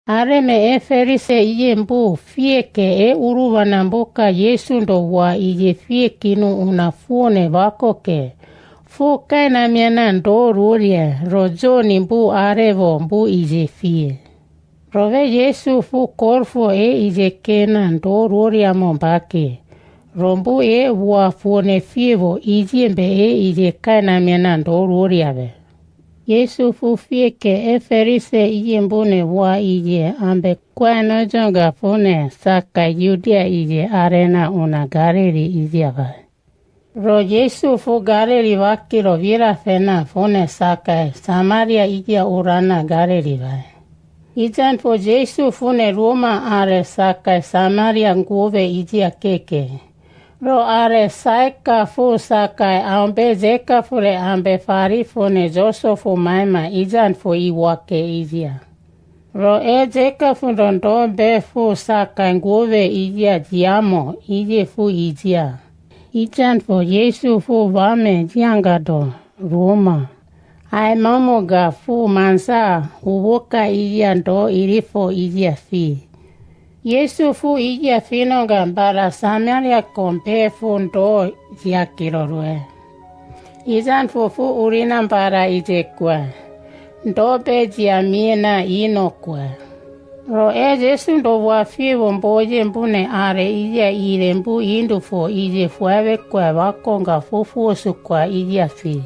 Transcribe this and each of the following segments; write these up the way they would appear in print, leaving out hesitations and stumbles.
Areme eferise iye mbu fieke uruwa na mboka Yesu ndo wa iye fiekinu unafuone wakoke. Fu kaina miana ndo ruria rojoni mbu arevo mbu iye fie. Rove Yesu fu korfo iye kena ndo ruria mombake. Rombu wafuone fievo iye mbe iye kaina miana ndo ruria be. Yesu fu fieke eferise iye mbune wa iye ambe kwano jonga fune saka Yudia iye arena una Galili iye va. Ro Yesu fu Galili wakiro vira fena fune saka Samaria iye urana Galili va. Ijan fu Yesu fune Roma are saka Samaria nguve iye keke. Ro are saika fu sakai ambe zeka fure ambe fari fune Josefu maima ijan fu iwake izia. Ro zeka fu rondo be fu sakai nguve izia diamo ije fu izia. Ijan fu Yesu fu vame jiangado Roma. Ai mamoga fu mansa uwoka izia ndo irifo izia fi. Yesu fu iye fino gambara Samaria kompe fu ndo yakirorwe. Izan fu urina mbara ijekwa. Ndo be jiamina inokwa. Ro Yesu ndo wafiwo mboje mbune are iye ire mbu indu fu iye fuewe kwa wakonga fu sukwa iye fi.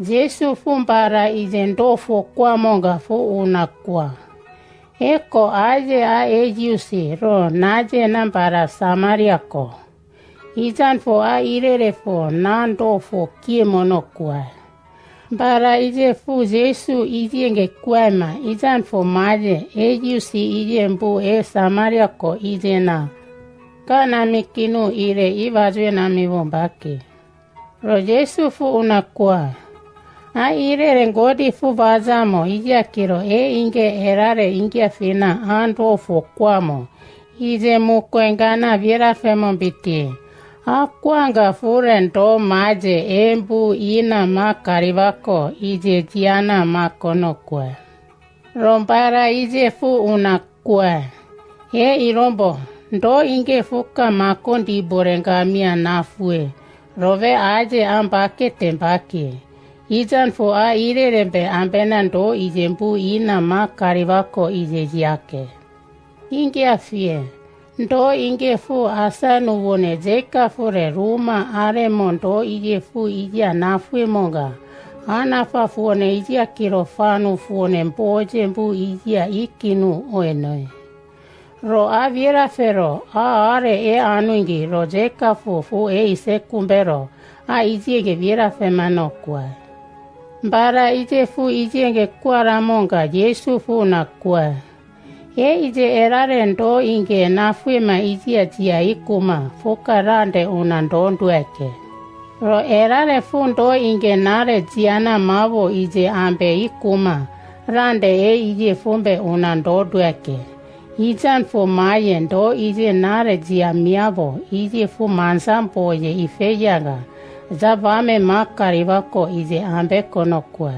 Yesu fu mbara iye ndo fu kwa monga fu unakwa. Eko aje ejusi ro naje nambara Samaria ko. Ijan fo irere fo nando fo kiemono kwa. Bara ije fu Yesu ije nge kwema ijan fo maje ejusi ije mbu Samaria ko ije na. Kana mikinu ire ibajwe na miwombake. Ro Yesu fu unakwa. Irere ngodi fu bazamo ija kiro inge erare inge fina ando fu kwamo. Ije mukwengana vira femo biti. Kwanga furendo maje embu ina makarivako ije jiana makono kwe. Rombara ije fu unakwe. Irombo ndo inge fuka makondi borengamia nafue. Rove aje ambake tembake. Ijan fu irerembe ambena ndo ijembu ina makarivako ije yake. Inge afie. Ndo inge fu asanu wone zeka fure Roma aremo ndo ije fu ije nafue monga. Anafa fuone ije kirofanu fuone mboje mbu ije ikinu oenoi. Ro avira fero are anuingi ro zeka fu ise kumbero ije ge vira femano kwa. Mbara ije fu ije nge kwara monga Yesu fu na kwa. Ije erare ndo inge nafuema ije jia ikuma fuka rande una ndo ndweke. Ro erare fu ndo inge nare jiana mavo ije ambe ikuma rande ije fumbe una ndo ndweke. Ijan fu maye ndo ije nare jia miavo ije fu mansampoye ifeyaga. Zavame makarivako ije ambe konokwa.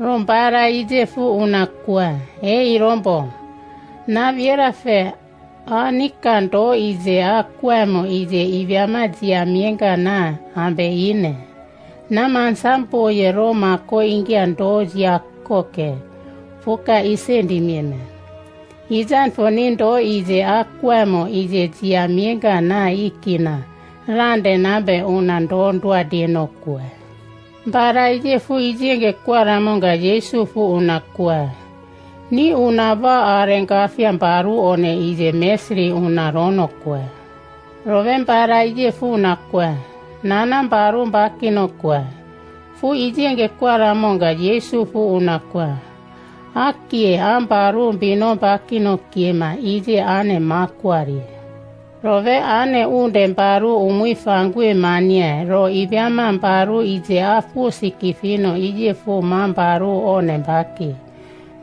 Rombara ije fu unakwa. Irombo. Na viera fe. Anikando ije akwemo ije ivyama jia mienga na ambe ine. Na mansampo ye Roma ko ingia ndo jia koke. Fuka isendi miene. Ijan fonindo ije akwemo ije jia mienga na ikina. Rande nabe una ndondwa dino kwe. Mbara ije fu ije nge kwara monga Yesu fu unakwe. Ni unava arengafia mbaru one ije mesri unarono kwe. Rove mbara ije fu unakwe. Nana mbaru mbakino kwe. Fu ije nge kwara monga Yesu fu unakwe. Akie ambaru mbino mbakino kiema ije ane makwari. Rove ane unde mbaru umuifangwe manie ro ivyama mbaru ije afu sikifino ije fu mambaru one mbaki.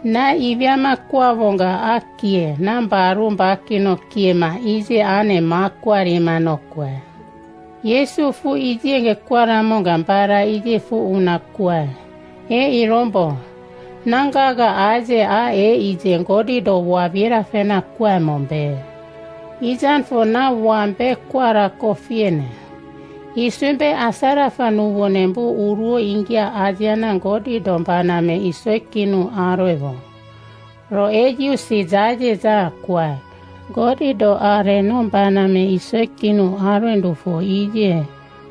Na ivyama kwavonga akie na mbaru mbakino kiema ije ane makwari manokwe. Yesu fu ije nge kwara monga mbara ije fu unakwe. Irombo. Nangaga aje a ije ngodi do wa viera fena kwa mombe. Ijan fo na wambe kwara kofiene. Isumbe asara fanu wonembu uruo ingia ajiana ngodi dombana me isoekinu aroevo. Ro ejiu si jaje za kwa. Godi do are nombana me isoekinu aroendu fo ije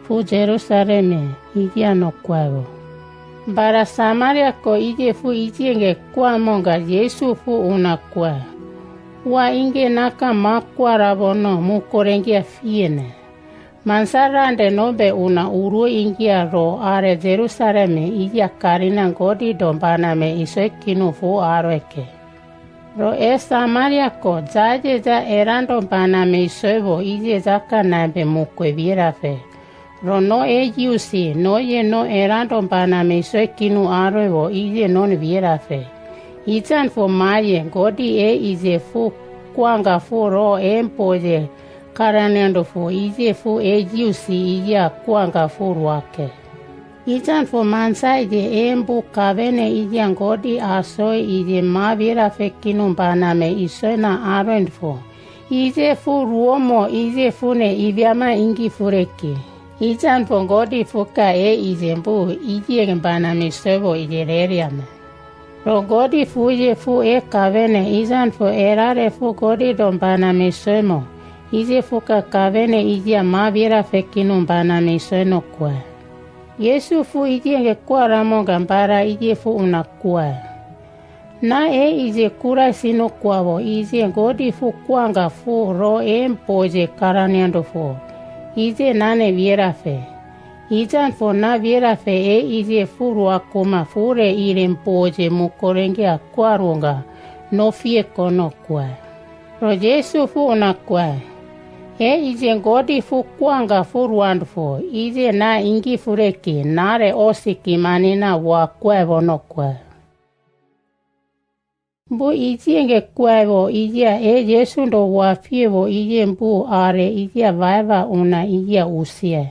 fu Jerusaleme ije no kwavo. Bara Samaria ko ije fu ije nge kwa monga Yesu fu una kwa. Wa inge naka makwa rabono mukorengia fiene. Mansarande nobe una uru ingia ro are Jerusaleme ija karina ngodi dombana me isoekinu fu aroeke. Ro Samaria ko jaje za erando bana me isoevo ije zaka nambe mukwe virafe. Ro no ejiusi no ye no erando bana me isoekinu aroevo ije non virafe. Ijan fu maye ngodi ije fu kwanga fu ro empoje karanendo fu ije fu ejiusi ija kwanga fu ruake. Ijan fu mansa ije embu kavene ije ngodi asoi ije mavira fekinu bana me isoena arend fu. Ije fu ruomo ije fu ne iviama ingi fureki. Ijan fu ngodi fuka ije mbu ije bana me sovo ije reriame. Ro godi fu ije fu kavene ijan fu erare fu godi dombana me soemo. Ije fuka kavene ije mavira fekinu bana me soeno kwa. Yesu fu ije nge kwa ramo gambara ije fu una kwa. Na ije kura sino kwavo ije godi fu kwanga fu ro empoje karaniando fu. Ije nane vierafe. Ijan fu na vierafe ije fu ruakuma fure irempoje mukorengia kwa runga no fie kono kwa. Ro Yesu fu una kwa. Ije ngodi fu kwanga fu ruandu fu. Ije na ingi fureki nare osiki manina wa kwevo no kwe. Bu ije nge kwevo ije Yesu ndo wa fievo ije mbu are ije vaiva una ije usie.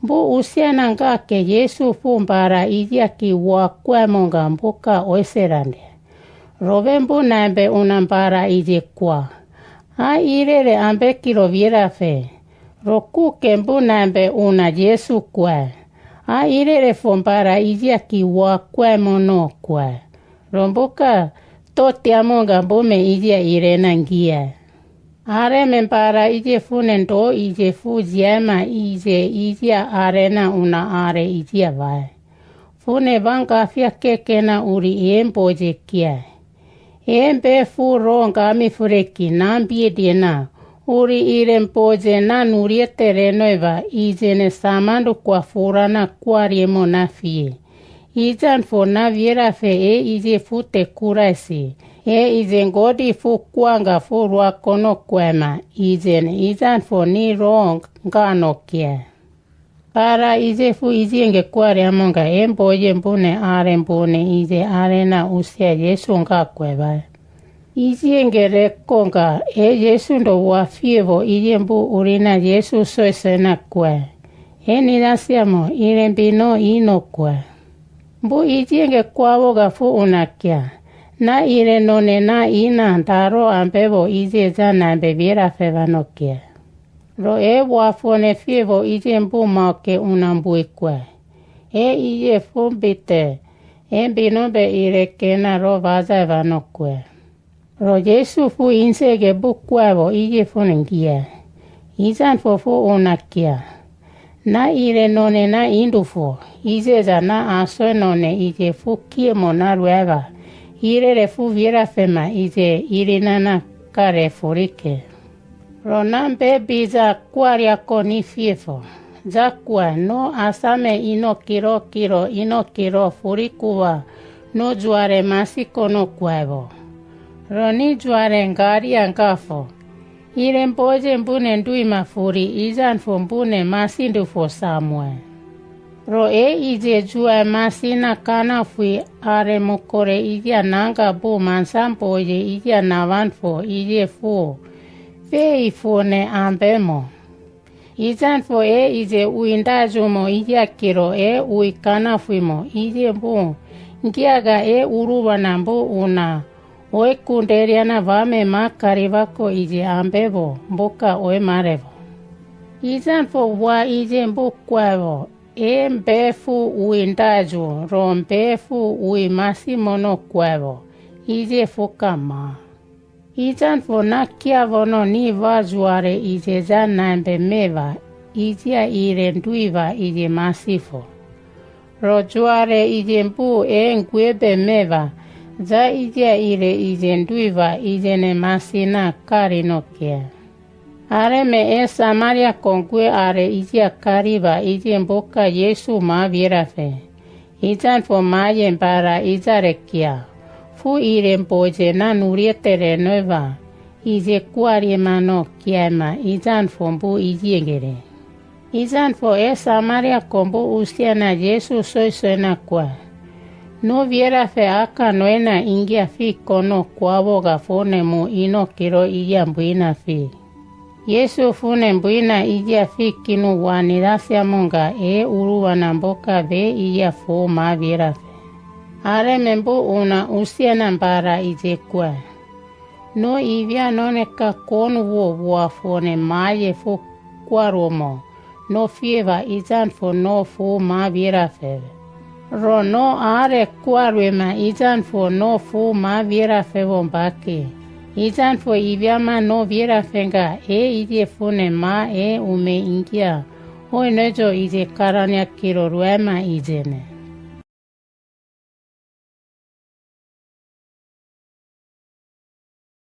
Bu usie nangake Yesu fu mbara ije ki wa kwemonga mbuka oiserande. Rovembu nambe una mbara ije kwa. A irere ambe kilo vierafe. Roku kembu nambe una Yesu kwa. A irere fombara ije ki wa kwemono kwa. Rombuka toti amonga bume ije irena ngia. Are membara ije funendo ije fu jema ije arena una are ije vai. Fune vanga fia kekena uri emboje kia. Embe fu ronga mi fureki nambi dina. Uri irempoje na nurie terenoeva ije ne samandu kwa furana kwa riemo na fie. Ijan fu na vierafe ije fu te kurasi. Ije ngodi fu kwanga fu ruakono kwema. Ijan fu ni rong ngano kia. Para ije fu ije nge kwari amonga emboje mbune are mbune ije arena usia Yesu nga kweba. Ije nge rekonga Yesu ndo wafievo ije mbu urina Yesu soesena kwe. Nidasiamo irembino ino kwe. Mbu ije nge kwavoga fu unakia. Na ire none na ina ndaro ambevo ije za nambe viera fevano kia. Ro wafone fievo ije mbu mauke unambui kwe. Ije fumbite. Binobe ire kena ro vaza evano kwe. Ro Yesu fu insege bu kwevo ije funengia. Ijan fu unakia. Na ire none na indufu. Ije za na aso none ije fu kiemo na rueva. Ire refu viera fema ije irinana kare furike. Ronambe biza kwaria koni fiefo. Zakwa no asame ino kiro furikuwa no juare masiko no kwevo. Roni juare ngari angafo. Ire mboje mbune ndui mafuri ijan fu mbune masindu fo samwe. Ro ije jua masina kana fui are mukore ije nanga bu mansampoje ije navanfo ije fu. Fei fu ne ambemo. Ijan fo ije uindajumo ije kiro uikana fuimo ije bu. Ngiaga uruwa nambu una. Oe kunderiana vame makarivako ije ambevo, mboka oe marevo. Izan fo wa ije mbukwevo, mbefu uindaju, ro mbefu uimasimono kwevo, ije fukama. Izan fo nakiavo no ni vajuare ije zanambe meva, ije irenduiva ije masifo. Ro juare ije mbu nguebe meva, za ije ire ije nduiva ije ne masina karinokia. Are me Samaria kongwe are ije kariba ije mboka Yesu ma virafe. Ijan fo mayen para ijarekia. Fu ire mboje na nurietere nova. Ije kuari mano kiema ijan fo mbu ije ngere. Ijan fo Samaria kombo usiana Yesu soy na kwa. No viera fe aka noena ingia fi kono kwabo gafone mu ino kiro iya mbuina fi. Yesu fune mbuina iya fi kinu wanirasia monga uruwa na mboka ve iya fo ma viera fe. Are membu una usiana mbara ije kwa. No ivia noneka konu wo wafone maye fo kwaromo. No fieva ijan fo no fo ma viera fe. Ro no are kuarwema ijan fo no fu ma viera fevo mbaki. Ijan fo iviama no viera fenga ije fune ma ume ingia. Hoi nejo ije karanya kiro ruema ijene.